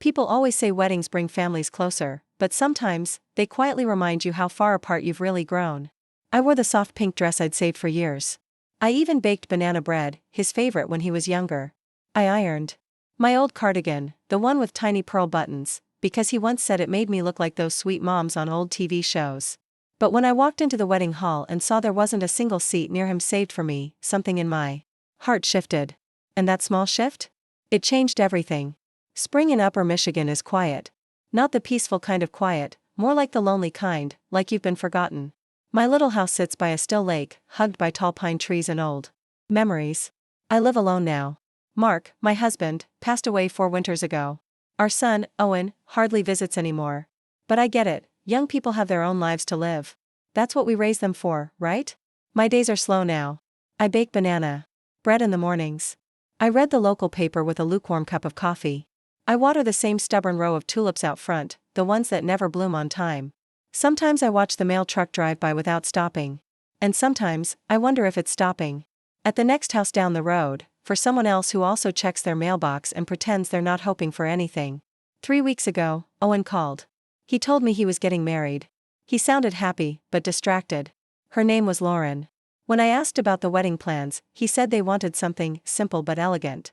People always say weddings bring families closer, but sometimes, they quietly remind you how far apart you've really grown. I wore the soft pink dress I'd saved for years. I even baked banana bread, his favorite when he was younger. I ironed my old cardigan, the one with tiny pearl buttons, because he once said it made me look like those sweet moms on old TV shows. But when I walked into the wedding hall and saw there wasn't a single seat near him saved for me, something in my heart shifted. And that small shift? It changed everything. Spring in Upper Michigan is quiet. Not the peaceful kind of quiet, more like the lonely kind, like you've been forgotten. My little house sits by a still lake, hugged by tall pine trees and old memories. I live alone now. Mark, my husband, passed away 4 winters ago. Our son, Owen, hardly visits anymore. But I get it, young people have their own lives to live. That's what we raise them for, right? My days are slow now. I bake banana bread in the mornings. I read the local paper with a lukewarm cup of coffee. I water the same stubborn row of tulips out front, the ones that never bloom on time. Sometimes I watch the mail truck drive by without stopping. And sometimes, I wonder if it's stopping at the next house down the road, for someone else who also checks their mailbox and pretends they're not hoping for anything. 3 weeks ago, Owen called. He told me he was getting married. He sounded happy, but distracted. Her name was Lauren. When I asked about the wedding plans, he said they wanted something simple but elegant.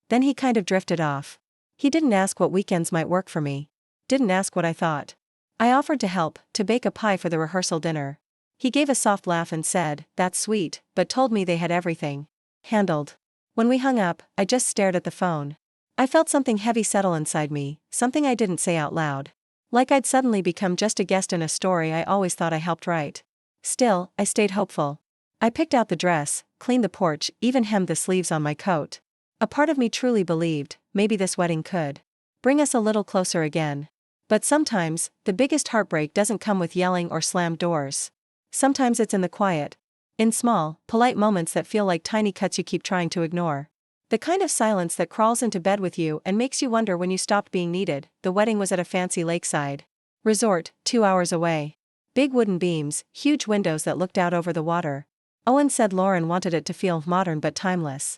Then he kind of drifted off. He didn't ask what weekends might work for me. Didn't ask what I thought. I offered to help, to bake a pie for the rehearsal dinner. He gave a soft laugh and said, "That's sweet," but told me they had everything handled. When we hung up, I just stared at the phone. I felt something heavy settle inside me, something I didn't say out loud. Like I'd suddenly become just a guest in a story I always thought I helped write. Still, I stayed hopeful. I picked out the dress, cleaned the porch, even hemmed the sleeves on my coat. A part of me truly believed, maybe this wedding could bring us a little closer again. But sometimes, the biggest heartbreak doesn't come with yelling or slammed doors. Sometimes it's in the quiet. In small, polite moments that feel like tiny cuts you keep trying to ignore. The kind of silence that crawls into bed with you and makes you wonder when you stopped being needed. The wedding was at a fancy lakeside resort, 2 hours away. Big wooden beams, huge windows that looked out over the water. Owen said Lauren wanted it to feel modern but timeless.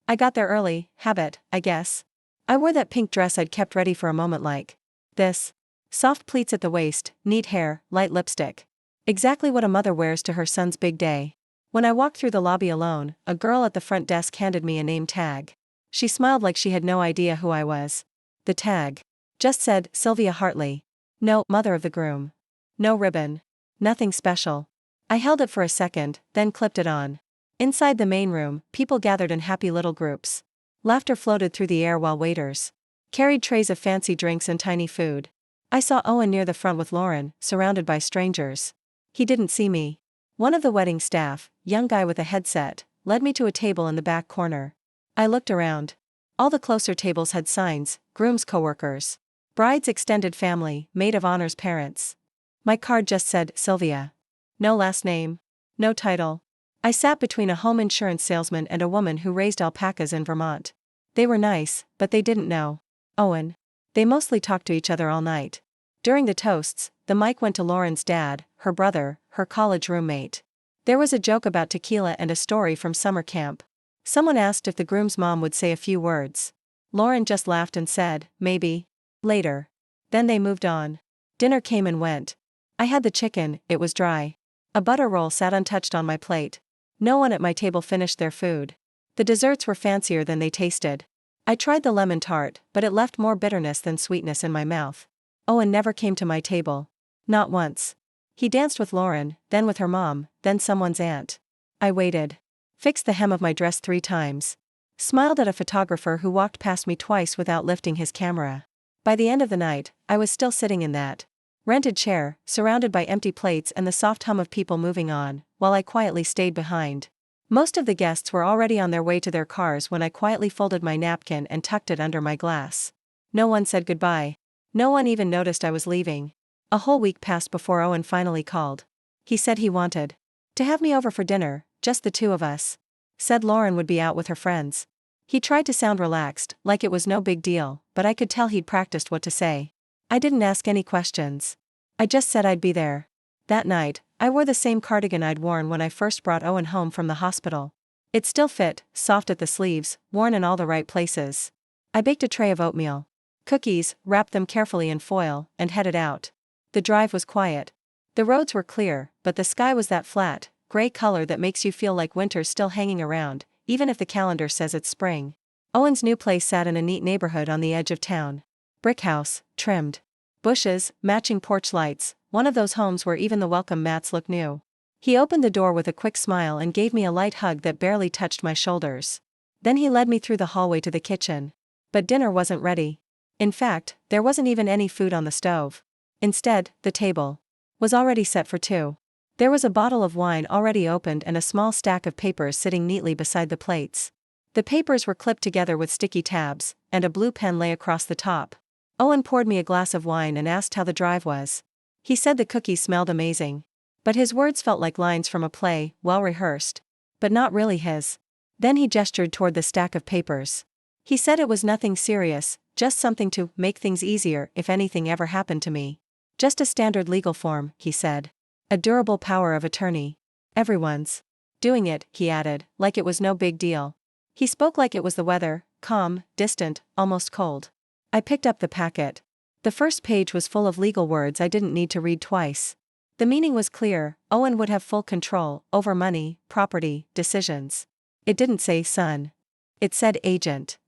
I got there early, habit, I guess. I wore that pink dress I'd kept ready for a moment like this. Soft pleats at the waist, neat hair, light lipstick. Exactly what a mother wears to her son's big day. When I walked through the lobby alone, a girl at the front desk handed me a name tag. She smiled like she had no idea who I was. The tag just said, Sylvia Hartley. No mother of the groom. No ribbon. Nothing special. I held it for a second, then clipped it on. Inside the main room, people gathered in happy little groups. Laughter floated through the air while waiters carried trays of fancy drinks and tiny food. I saw Owen near the front with Lauren, surrounded by strangers. He didn't see me. One of the wedding staff, young guy with a headset, led me to a table in the back corner. I looked around. All the closer tables had signs, groom's coworkers, bride's extended family, maid of honor's parents. My card just said, Sylvia. No last name. No title. I sat between a home insurance salesman and a woman who raised alpacas in Vermont. They were nice, but they didn't know Owen. They mostly talked to each other all night. During the toasts, the mic went to Lauren's dad, her brother, her college roommate. There was a joke about tequila and a story from summer camp. Someone asked if the groom's mom would say a few words. Lauren just laughed and said, maybe. Later. Then they moved on. Dinner came and went. I had the chicken, it was dry. A butter roll sat untouched on my plate. No one at my table finished their food. The desserts were fancier than they tasted. I tried the lemon tart, but it left more bitterness than sweetness in my mouth. Owen never came to my table. Not once. He danced with Lauren, then with her mom, then someone's aunt. I waited. Fixed the hem of my dress 3 times. Smiled at a photographer who walked past me twice without lifting his camera. By the end of the night, I was still sitting in that rented chair, surrounded by empty plates and the soft hum of people moving on, while I quietly stayed behind. Most of the guests were already on their way to their cars when I quietly folded my napkin and tucked it under my glass. No one said goodbye. No one even noticed I was leaving. A whole week passed before Owen finally called. He said he wanted to have me over for dinner, just the 2 of us. Said Lauren would be out with her friends. He tried to sound relaxed, like it was no big deal, but I could tell he'd practiced what to say. I didn't ask any questions. I just said I'd be there. That night, I wore the same cardigan I'd worn when I first brought Owen home from the hospital. It still fit, soft at the sleeves, worn in all the right places. I baked a tray of oatmeal. cookies, wrapped them carefully in foil, and headed out. The drive was quiet. The roads were clear, but the sky was that flat, gray color that makes you feel like winter's still hanging around, even if the calendar says it's spring. Owen's new place sat in a neat neighborhood on the edge of town. Brick house, trimmed. Bushes, matching porch lights, one of those homes where even the welcome mats look new. He opened the door with a quick smile and gave me a light hug that barely touched my shoulders. Then he led me through the hallway to the kitchen. But dinner wasn't ready. In fact, there wasn't even any food on the stove. Instead, the table was already set for two. There was a bottle of wine already opened and a small stack of papers sitting neatly beside the plates. The papers were clipped together with sticky tabs, and a blue pen lay across the top. Owen poured me a glass of wine and asked how the drive was. He said the cookies smelled amazing. But his words felt like lines from a play, well rehearsed. But not really his. Then he gestured toward the stack of papers. He said it was nothing serious, just something to make things easier if anything ever happened to me. Just a standard legal form, he said. A durable power of attorney. Everyone's doing it, he added, like it was no big deal. He spoke like it was the weather, calm, distant, almost cold. I picked up the packet. The first page was full of legal words I didn't need to read twice. The meaning was clear: Owen would have full control over money, property, decisions. It didn't say son. It said agent.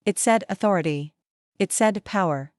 It said authority. It said power.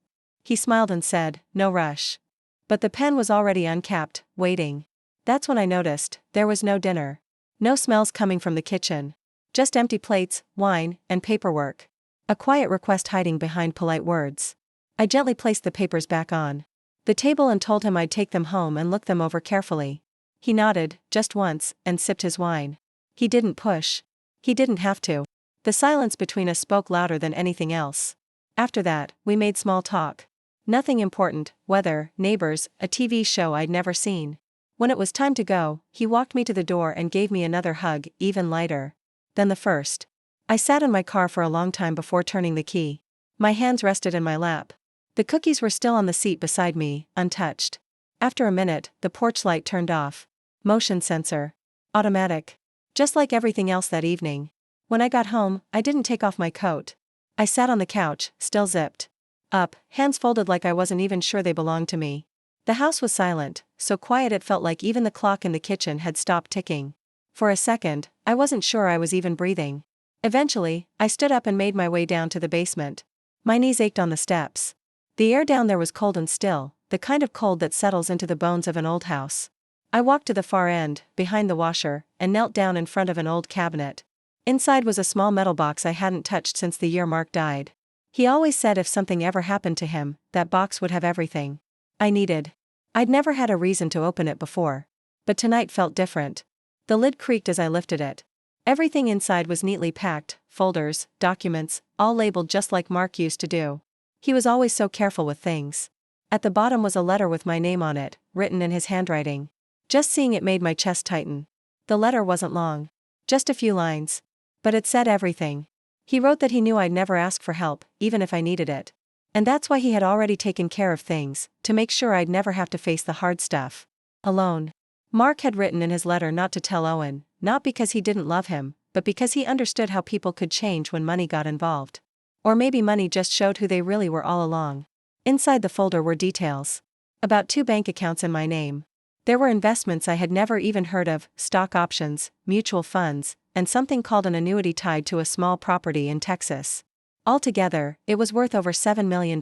He smiled and said, "No rush." But the pen was already uncapped, waiting. That's when I noticed there was no dinner. No smells coming from the kitchen. Just empty plates, wine, and paperwork. A quiet request hiding behind polite words. I gently placed the papers back on the table and told him I'd take them home and look them over carefully. He nodded, just once, and sipped his wine. He didn't push. He didn't have to. The silence between us spoke louder than anything else. After that, we made small talk. Nothing important: weather, neighbors, a TV show I'd never seen. When it was time to go, he walked me to the door and gave me another hug, even lighter than the first. I sat in my car for a long time before turning the key. My hands rested in my lap. The cookies were still on the seat beside me, untouched. After a minute, the porch light turned off. Motion sensor. Automatic. Just like everything else that evening. When I got home, I didn't take off my coat. I sat on the couch, still zipped up, hands folded like I wasn't even sure they belonged to me. The house was silent, so quiet it felt like even the clock in the kitchen had stopped ticking. For a second, I wasn't sure I was even breathing. Eventually, I stood up and made my way down to the basement. My knees ached on the steps. The air down there was cold and still, the kind of cold that settles into the bones of an old house. I walked to the far end, behind the washer, and knelt down in front of an old cabinet. Inside was a small metal box I hadn't touched since the year Mark died. He always said if something ever happened to him, that box would have everything I needed. I'd never had a reason to open it before. But tonight felt different. The lid creaked as I lifted it. Everything inside was neatly packed: folders, documents, all labeled just like Mark used to do. He was always so careful with things. At the bottom was a letter with my name on it, written in his handwriting. Just seeing it made my chest tighten. The letter wasn't long. Just a few lines. But it said everything. He wrote that he knew I'd never ask for help, even if I needed it. And that's why he had already taken care of things, to make sure I'd never have to face the hard stuff alone. Mark had written in his letter not to tell Owen, not because he didn't love him, but because he understood how people could change when money got involved. Or maybe money just showed who they really were all along. Inside the folder were details. About 2 bank accounts in my name. There were investments I had never even heard of: stock options, mutual funds, and something called an annuity tied to a small property in Texas. Altogether, it was worth over $7 million.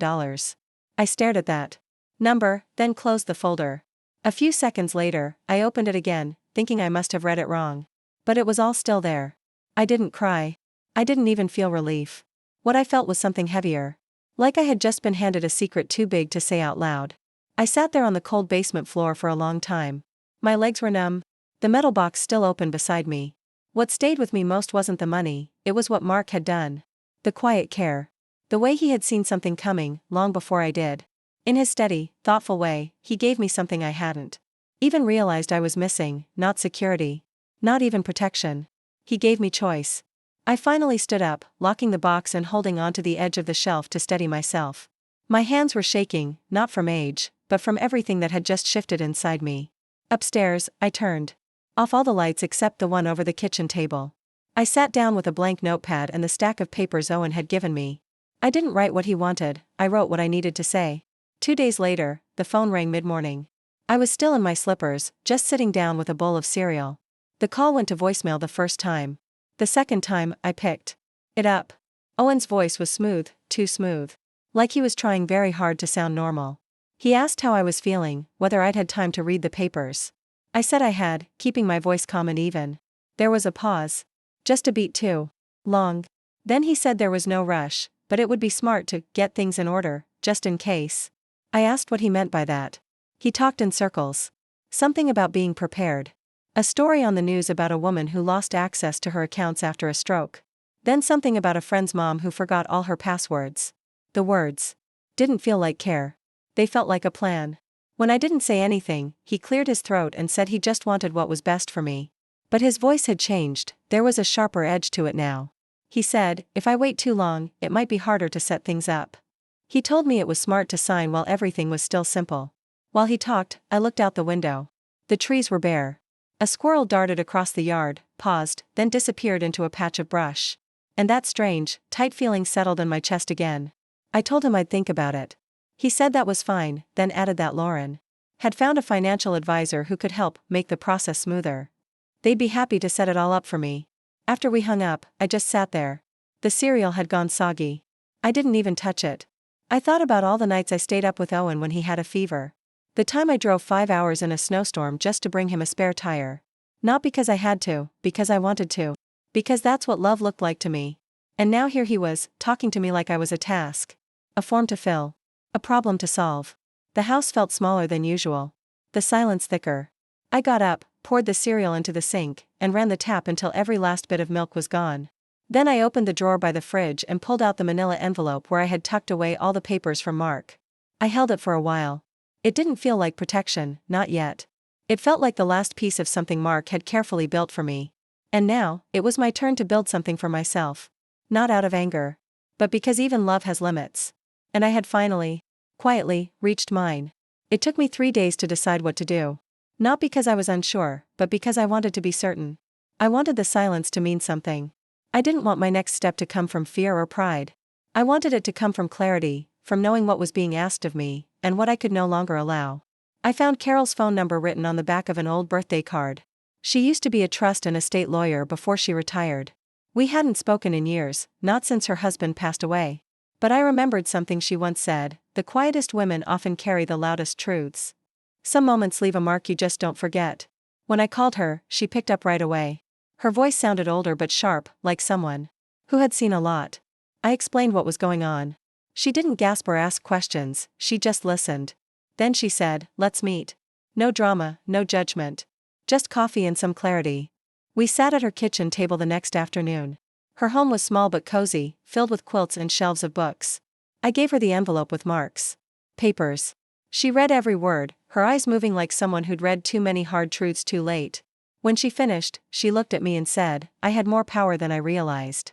I stared at that number, then closed the folder. A few seconds later, I opened it again, thinking I must have read it wrong. But it was all still there. I didn't cry. I didn't even feel relief. What I felt was something heavier. Like I had just been handed a secret too big to say out loud. I sat there on the cold basement floor for a long time. My legs were numb. The metal box still open beside me. What stayed with me most wasn't the money, it was what Mark had done. The quiet care. The way he had seen something coming, long before I did. In his steady, thoughtful way, he gave me something I hadn't even realized I was missing: not security. Not even protection. He gave me choice. I finally stood up, locking the box and holding onto the edge of the shelf to steady myself. My hands were shaking, not from age, but from everything that had just shifted inside me. Upstairs, I turned off all the lights except the one over the kitchen table. I sat down with a blank notepad and the stack of papers Owen had given me. I didn't write what he wanted, I wrote what I needed to say. 2 days later, the phone rang mid-morning. I was still in my slippers, just sitting down with a bowl of cereal. The call went to voicemail the first time. The second time, I picked it up. Owen's voice was smooth, too smooth. Like he was trying very hard to sound normal. He asked how I was feeling, whether I'd had time to read the papers. I said I had, keeping my voice calm and even. There was a pause. Just a beat too long. Then he said there was no rush, but it would be smart to get things in order, just in case. I asked what he meant by that. He talked in circles. Something about being prepared. A story on the news about a woman who lost access to her accounts after a stroke. Then something about a friend's mom who forgot all her passwords. The words didn't feel like care. They felt like a plan. When I didn't say anything, he cleared his throat and said he just wanted what was best for me. But his voice had changed, there was a sharper edge to it now. He said, if I wait too long, it might be harder to set things up. He told me it was smart to sign while everything was still simple. While he talked, I looked out the window. The trees were bare. A squirrel darted across the yard, paused, then disappeared into a patch of brush. And that strange, tight feeling settled in my chest again. I told him I'd think about it. He said that was fine, then added that Lauren had found a financial advisor who could help make the process smoother. They'd be happy to set it all up for me. After we hung up, I just sat there. The cereal had gone soggy. I didn't even touch it. I thought about all the nights I stayed up with Owen when he had a fever. The time I drove 5 hours in a snowstorm just to bring him a spare tire. Not because I had to, because I wanted to. Because that's what love looked like to me. And now here he was, talking to me like I was a task. A form to fill. A problem to solve. The house felt smaller than usual. The silence thicker. I got up, poured the cereal into the sink, and ran the tap until every last bit of milk was gone. Then I opened the drawer by the fridge and pulled out the manila envelope where I had tucked away all the papers from Mark. I held it for a while. It didn't feel like protection, not yet. It felt like the last piece of something Mark had carefully built for me. And now, it was my turn to build something for myself. Not out of anger. But because even love has limits. And I had finally, quietly, reached mine. It took me 3 days to decide what to do. Not because I was unsure, but because I wanted to be certain. I wanted the silence to mean something. I didn't want my next step to come from fear or pride. I wanted it to come from clarity, from knowing what was being asked of me, and what I could no longer allow. I found Carol's phone number written on the back of an old birthday card. She used to be a trust and estate lawyer before she retired. We hadn't spoken in years, not since her husband passed away. But I remembered something she once said, the quietest women often carry the loudest truths. Some moments leave a mark you just don't forget. When I called her, she picked up right away. Her voice sounded older but sharp, like someone who had seen a lot. I explained what was going on. She didn't gasp or ask questions, she just listened. Then she said, let's meet. No drama, no judgment. Just coffee and some clarity. We sat at her kitchen table the next afternoon. Her home was small but cozy, filled with quilts and shelves of books. I gave her the envelope with Mark's papers. She read every word, her eyes moving like someone who'd read too many hard truths too late. When she finished, she looked at me and said, I had more power than I realized.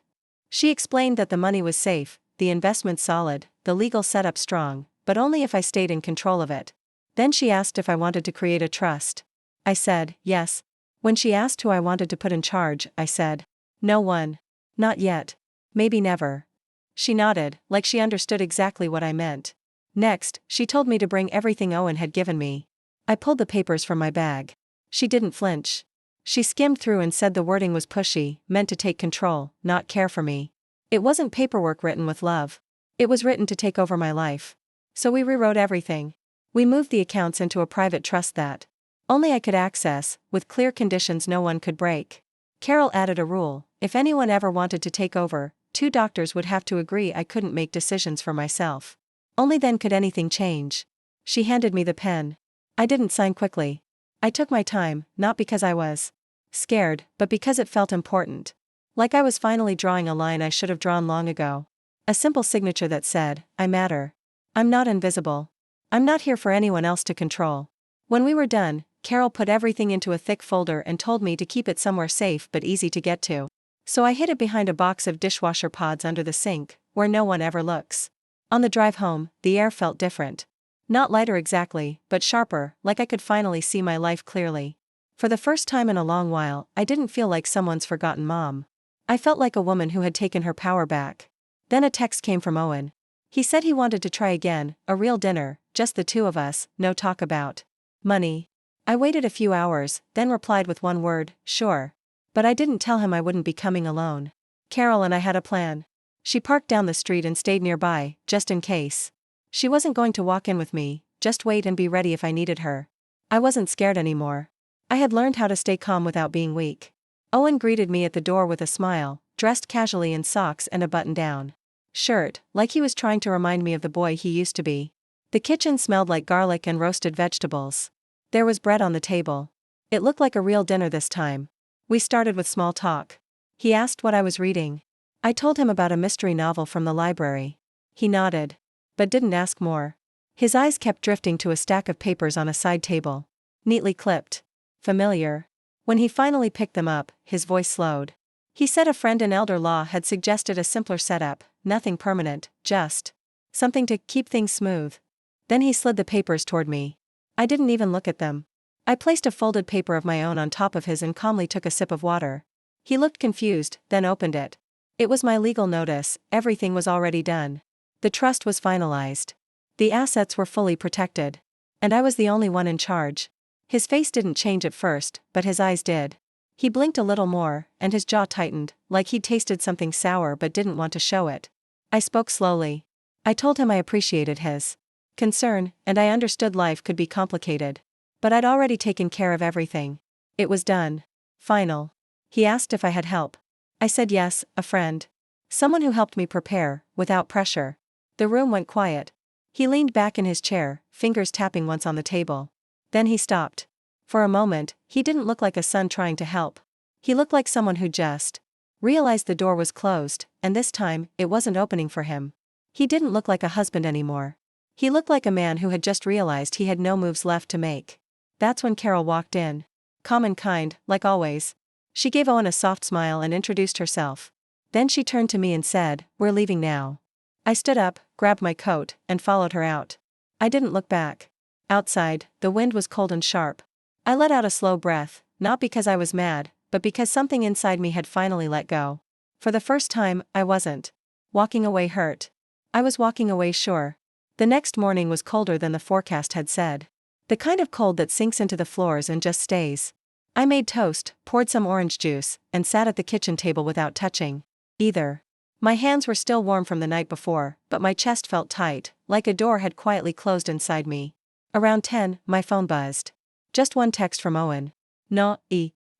She explained that the money was safe, the investment solid, the legal setup strong, but only if I stayed in control of it. Then she asked if I wanted to create a trust. I said, yes. When she asked who I wanted to put in charge, I said, no one. Not yet. Maybe never. She nodded, like she understood exactly what I meant. Next, she told me to bring everything Owen had given me. I pulled the papers from my bag. She didn't flinch. She skimmed through and said the wording was pushy, meant to take control, not care for me. It wasn't paperwork written with love. It was written to take over my life. So we rewrote everything. We moved the accounts into a private trust that only I could access, with clear conditions no one could break. Carol added a rule: if anyone ever wanted to take over, 2 doctors would have to agree I couldn't make decisions for myself. Only then could anything change. She handed me the pen. I didn't sign quickly. I took my time, not because I was scared, but because it felt important. Like I was finally drawing a line I should have drawn long ago. A simple signature that said, I matter. I'm not invisible. I'm not here for anyone else to control. When we were done, Carol put everything into a thick folder and told me to keep it somewhere safe but easy to get to. So I hid it behind a box of dishwasher pods under the sink, where no one ever looks. On the drive home, the air felt different. Not lighter exactly, but sharper, like I could finally see my life clearly. For the first time in a long while, I didn't feel like someone's forgotten mom. I felt like a woman who had taken her power back. Then a text came from Owen. He said he wanted to try again, a real dinner, just the two of us, no talk about money. I waited a few hours, then replied with one word, sure. But I didn't tell him I wouldn't be coming alone. Carol and I had a plan. She parked down the street and stayed nearby, just in case. She wasn't going to walk in with me, just wait and be ready if I needed her. I wasn't scared anymore. I had learned how to stay calm without being weak. Owen greeted me at the door with a smile, dressed casually in socks and a button-down shirt, like he was trying to remind me of the boy he used to be. The kitchen smelled like garlic and roasted vegetables. There was bread on the table. It looked like a real dinner this time. We started with small talk. He asked what I was reading. I told him about a mystery novel from the library. He nodded, but didn't ask more. His eyes kept drifting to a stack of papers on a side table. Neatly clipped. Familiar. When he finally picked them up, his voice slowed. He said a friend in elder law had suggested a simpler setup, nothing permanent, just something to keep things smooth. Then he slid the papers toward me. I didn't even look at them. I placed a folded paper of my own on top of his and calmly took a sip of water. He looked confused, then opened it. It was my legal notice, everything was already done. The trust was finalized. The assets were fully protected. And I was the only one in charge. His face didn't change at first, but his eyes did. He blinked a little more, and his jaw tightened, like he'd tasted something sour but didn't want to show it. I spoke slowly. I told him I appreciated his concern, and I understood life could be complicated. But I'd already taken care of everything. It was done. Final. He asked if I had help. I said yes, a friend. Someone who helped me prepare, without pressure. The room went quiet. He leaned back in his chair, fingers tapping once on the table. Then he stopped. For a moment, he didn't look like a son trying to help. He looked like someone who just realized the door was closed, and this time, it wasn't opening for him. He didn't look like a husband anymore. He looked like a man who had just realized he had no moves left to make. That's when Carol walked in. Calm and kind, like always. She gave Owen a soft smile and introduced herself. Then she turned to me and said, "We're leaving now." I stood up, grabbed my coat, and followed her out. I didn't look back. Outside, the wind was cold and sharp. I let out a slow breath, not because I was mad, but because something inside me had finally let go. For the first time, I wasn't walking away hurt. I was walking away sure. The next morning was colder than the forecast had said. The kind of cold that sinks into the floors and just stays. I made toast, poured some orange juice, and sat at the kitchen table without touching either. My hands were still warm from the night before, but my chest felt tight, like a door had quietly closed inside me. Around 10, my phone buzzed. Just one text from Owen. No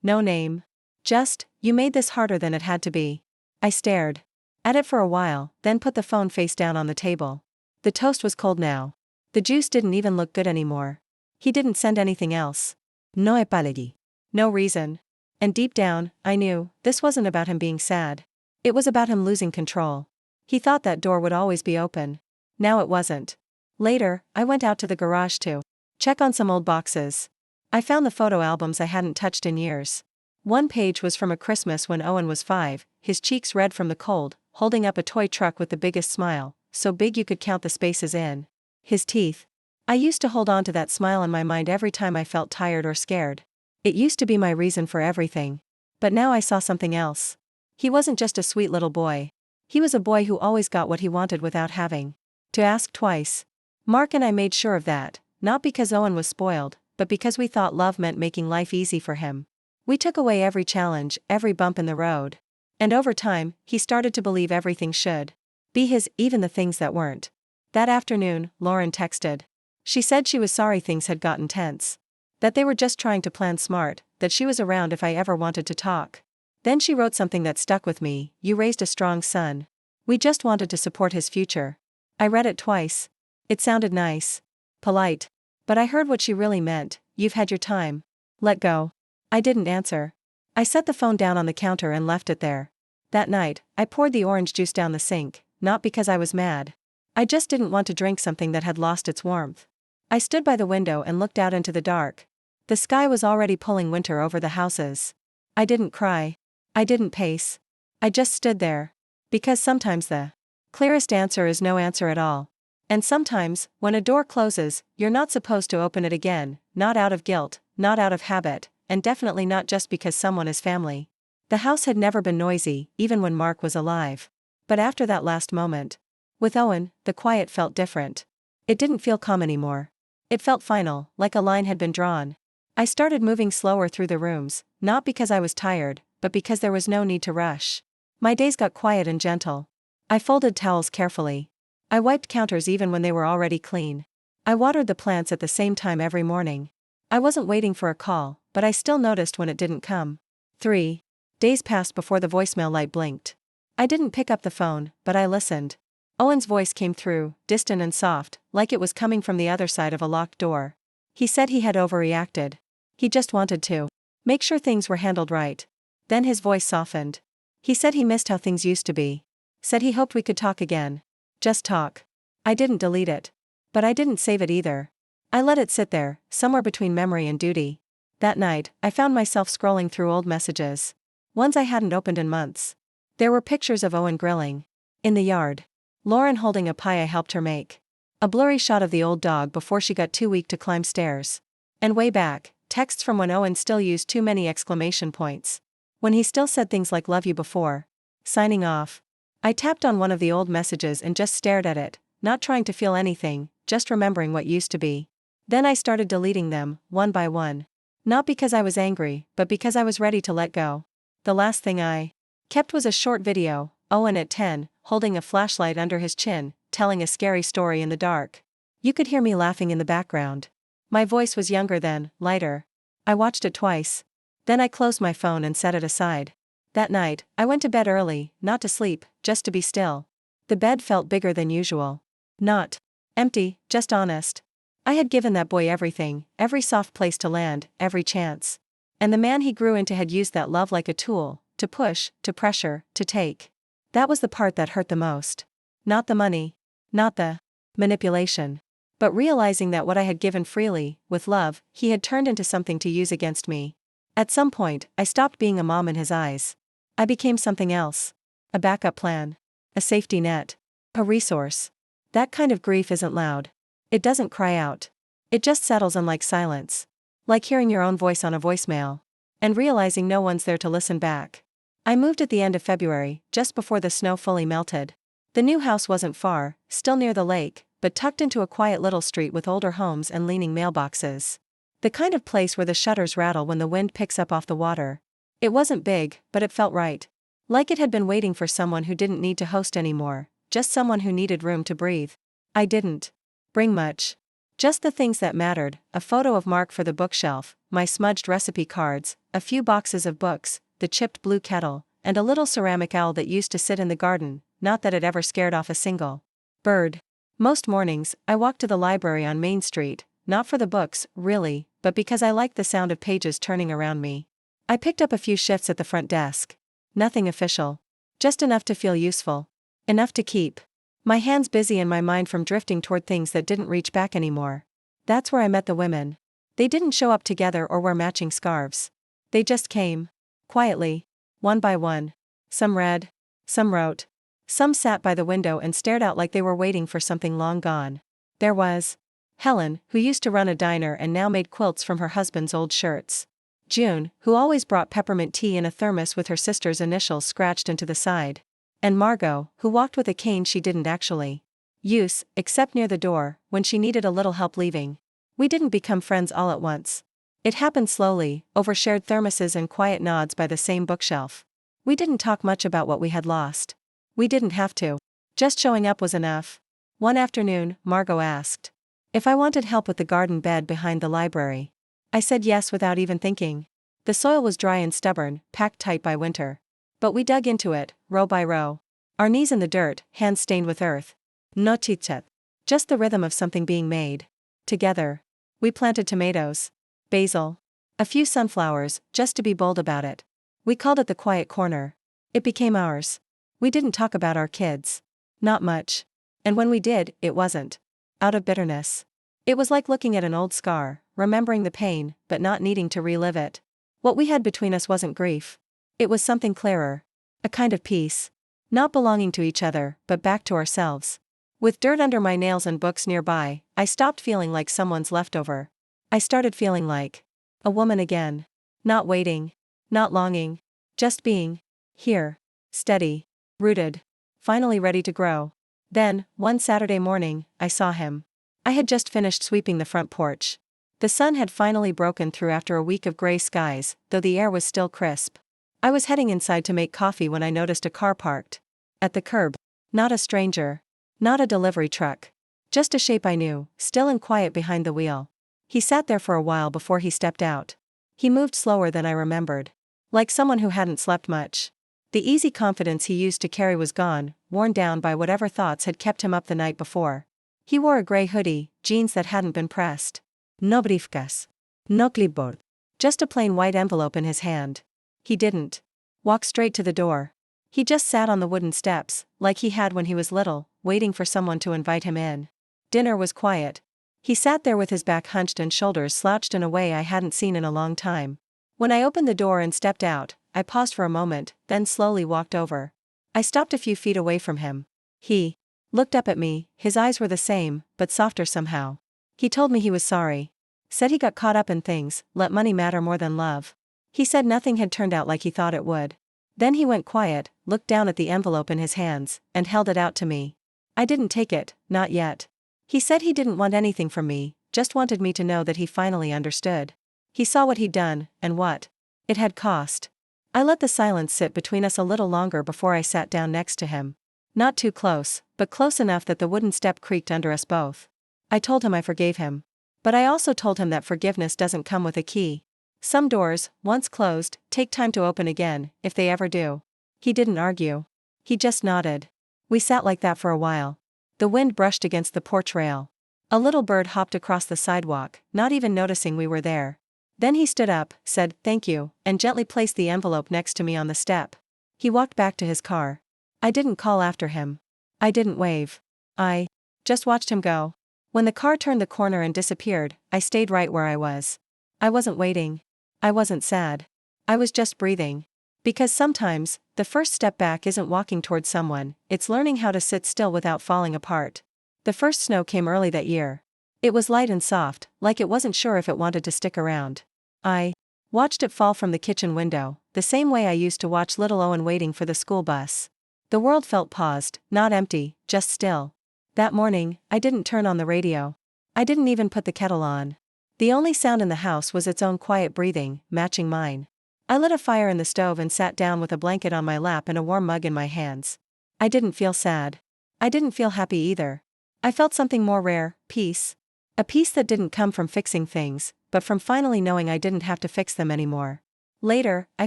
name. Just, "You made this harder than it had to be." I stared at it for a while, then put the phone face down on the table. The toast was cold now. The juice didn't even look good anymore. He didn't send anything else. No apology. No reason. And deep down, I knew, this wasn't about him being sad. It was about him losing control. He thought that door would always be open. Now it wasn't. Later, I went out to the garage to check on some old boxes. I found the photo albums I hadn't touched in years. One page was from a Christmas when Owen was 5, his cheeks red from the cold, holding up a toy truck with the biggest smile, so big you could count the spaces in his teeth. I used to hold on to that smile in my mind every time I felt tired or scared. It used to be my reason for everything. But now I saw something else. He wasn't just a sweet little boy. He was a boy who always got what he wanted without having to ask twice. Mark and I made sure of that, not because Owen was spoiled, but because we thought love meant making life easy for him. We took away every challenge, every bump in the road. And over time, he started to believe everything should be his, even the things that weren't. That afternoon, Lauren texted. She said she was sorry things had gotten tense. That they were just trying to plan smart, that she was around if I ever wanted to talk. Then she wrote something that stuck with me: "You raised a strong son. We just wanted to support his future." I read it twice. It sounded nice. Polite. But I heard what she really meant: "You've had your time. Let go." I didn't answer. I set the phone down on the counter and left it there. That night, I poured the orange juice down the sink, not because I was mad. I just didn't want to drink something that had lost its warmth. I stood by the window and looked out into the dark. The sky was already pulling winter over the houses. I didn't cry. I didn't pace. I just stood there. Because sometimes the clearest answer is no answer at all. And sometimes, when a door closes, you're not supposed to open it again, not out of guilt, not out of habit, and definitely not just because someone is family. The house had never been noisy, even when Mark was alive. But after that last moment, with Owen, the quiet felt different. It didn't feel calm anymore. It felt final, like a line had been drawn. I started moving slower through the rooms, not because I was tired, but because there was no need to rush. My days got quiet and gentle. I folded towels carefully. I wiped counters even when they were already clean. I watered the plants at the same time every morning. I wasn't waiting for a call, but I still noticed when it didn't come. 3 days passed before the voicemail light blinked. I didn't pick up the phone, but I listened. Owen's voice came through, distant and soft, like it was coming from the other side of a locked door. He said he had overreacted. He just wanted to make sure things were handled right. Then his voice softened. He said he missed how things used to be. Said he hoped we could talk again. Just talk. I didn't delete it. But I didn't save it either. I let it sit there, somewhere between memory and duty. That night, I found myself scrolling through old messages. Ones I hadn't opened in months. There were pictures of Owen grilling. In the yard. Lauren holding a pie I helped her make. A blurry shot of the old dog before she got too weak to climb stairs. And way back, texts from when Owen still used too many exclamation points. When he still said things like love you before. Signing off. I tapped on one of the old messages and just stared at it, not trying to feel anything, just remembering what used to be. Then I started deleting them, one by one. Not because I was angry, but because I was ready to let go. The last thing I kept was a short video, Owen at 10, holding a flashlight under his chin, telling a scary story in the dark. You could hear me laughing in the background. My voice was younger then, lighter. I watched it twice. Then I closed my phone and set it aside. That night, I went to bed early, not to sleep, just to be still. The bed felt bigger than usual. Not empty, just honest. I had given that boy everything, every soft place to land, every chance. And the man he grew into had used that love like a tool, to push, to pressure, to take. That was the part that hurt the most. Not the money. Not the manipulation. But realizing that what I had given freely, with love, he had turned into something to use against me. At some point, I stopped being a mom in his eyes. I became something else. A backup plan. A safety net. A resource. That kind of grief isn't loud. It doesn't cry out. It just settles unlike silence. Like hearing your own voice on a voicemail. And realizing no one's there to listen back. I moved at the end of February, just before the snow fully melted. The new house wasn't far, still near the lake, but tucked into a quiet little street with older homes and leaning mailboxes. The kind of place where the shutters rattle when the wind picks up off the water. It wasn't big, but it felt right. Like it had been waiting for someone who didn't need to host anymore, just someone who needed room to breathe. I didn't bring much. Just the things that mattered, a photo of Mark for the bookshelf, my smudged recipe cards, a few boxes of books, the chipped blue kettle, and a little ceramic owl that used to sit in the garden, not that it ever scared off a single bird. Most mornings, I walked to the library on Main Street, not for the books, really, but because I liked the sound of pages turning around me. I picked up a few shifts at the front desk. Nothing official. Just enough to feel useful. Enough to keep my hands busy and my mind from drifting toward things that didn't reach back anymore. That's where I met the women. They didn't show up together or wear matching scarves. They just came. Quietly. One by one. Some read. Some wrote. Some sat by the window and stared out like they were waiting for something long gone. There was Helen, who used to run a diner and now made quilts from her husband's old shirts. June, who always brought peppermint tea in a thermos with her sister's initials scratched into the side. And Margot, who walked with a cane she didn't actually use, except near the door, when she needed a little help leaving. We didn't become friends all at once. It happened slowly, over shared thermoses and quiet nods by the same bookshelf. We didn't talk much about what we had lost. We didn't have to. Just showing up was enough. One afternoon, Margot asked if I wanted help with the garden bed behind the library. I said yes without even thinking. The soil was dry and stubborn, packed tight by winter. But we dug into it, row by row. Our knees in the dirt, hands stained with earth. No chit-chat. Just the rhythm of something being made. Together. We planted tomatoes. Basil. A few sunflowers, just to be bold about it. We called it the quiet corner. It became ours. We didn't talk about our kids. Not much. And when we did, it wasn't out of bitterness. It was like looking at an old scar, remembering the pain, but not needing to relive it. What we had between us wasn't grief. It was something clearer. A kind of peace. Not belonging to each other, but back to ourselves. With dirt under my nails and books nearby, I stopped feeling like someone's leftover. I started feeling like a woman again. Not waiting. Not longing. Just being. Here. Steady. Rooted. finally ready to grow. Then, one Saturday morning, I saw him. I had just finished sweeping the front porch. The sun had finally broken through after a week of gray skies, though the air was still crisp. I was heading inside to make coffee when I noticed a car parked at the curb. Not a stranger. Not a delivery truck. Just a shape I knew, still and quiet behind the wheel. He sat there for a while before he stepped out. He moved slower than I remembered. Like someone who hadn't slept much. The easy confidence he used to carry was gone, worn down by whatever thoughts had kept him up the night before. He wore a gray hoodie, jeans that hadn't been pressed. No briefcase. No clipboard. Just a plain white envelope in his hand. He didn't walk straight to the door. He just sat on the wooden steps, like he had when he was little, waiting for someone to invite him in. Dinner was quiet. He sat there with his back hunched and shoulders slouched in a way I hadn't seen in a long time. When I opened the door and stepped out, I paused for a moment, then slowly walked over. I stopped a few feet away from him. He looked up at me, his eyes were the same, but softer somehow. He told me he was sorry. Said he got caught up in things, let money matter more than love. He said nothing had turned out like he thought it would. Then he went quiet, looked down at the envelope in his hands, and held it out to me. I didn't take it, not yet. He said he didn't want anything from me, just wanted me to know that he finally understood. He saw what he'd done, and what it had cost. I let the silence sit between us a little longer before I sat down next to him. Not too close, but close enough that the wooden step creaked under us both. I told him I forgave him. But I also told him that forgiveness doesn't come with a key. Some doors, once closed, take time to open again, if they ever do. He didn't argue. He just nodded. We sat like that for a while. The wind brushed against the porch rail. A little bird hopped across the sidewalk, not even noticing we were there. Then he stood up, said, "Thank you," and gently placed the envelope next to me on the step. He walked back to his car. I didn't call after him. I didn't wave. I just watched him go. When the car turned the corner and disappeared, I stayed right where I was. I wasn't waiting. I wasn't sad. I was just breathing. Because sometimes, the first step back isn't walking towards someone, it's learning how to sit still without falling apart. The first snow came early that year. It was light and soft, like it wasn't sure if it wanted to stick around. I watched it fall from the kitchen window, the same way I used to watch little Owen waiting for the school bus. The world felt paused, not empty, just still. That morning, I didn't turn on the radio. I didn't even put the kettle on. The only sound in the house was its own quiet breathing, matching mine. I lit a fire in the stove and sat down with a blanket on my lap and a warm mug in my hands. I didn't feel sad. I didn't feel happy either. I felt something more rare, peace. A peace that didn't come from fixing things, but from finally knowing I didn't have to fix them anymore. Later, I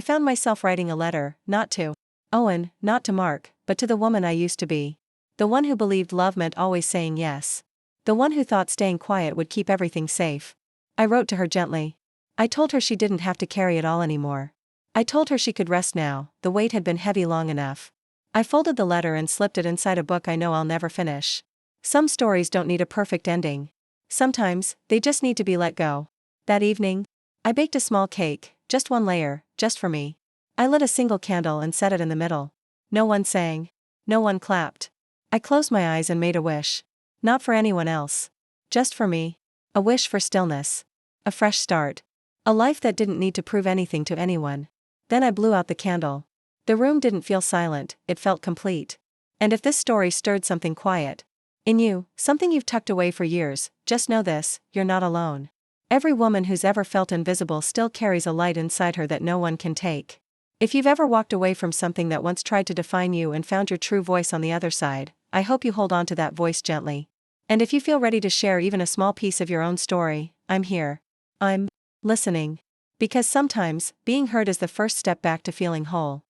found myself writing a letter, not to Owen, not to Mark, but to the woman I used to be. The one who believed love meant always saying yes. The one who thought staying quiet would keep everything safe. I wrote to her gently. I told her she didn't have to carry it all anymore. I told her she could rest now, the weight had been heavy long enough. I folded the letter and slipped it inside a book I know I'll never finish. Some stories don't need a perfect ending. Sometimes, they just need to be let go. That evening, I baked a small cake, just one layer, just for me. I lit a single candle and set it in the middle. No one sang. No one clapped. I closed my eyes and made a wish. Not for anyone else. Just for me. A wish for stillness. A fresh start. A life that didn't need to prove anything to anyone. Then I blew out the candle. The room didn't feel silent, it felt complete. And if this story stirred something quiet in you, something you've tucked away for years, just know this, you're not alone. Every woman who's ever felt invisible still carries a light inside her that no one can take. If you've ever walked away from something that once tried to define you and found your true voice on the other side, I hope you hold on to that voice gently. And if you feel ready to share even a small piece of your own story, I'm here. I'm listening. Because sometimes, being heard is the first step back to feeling whole.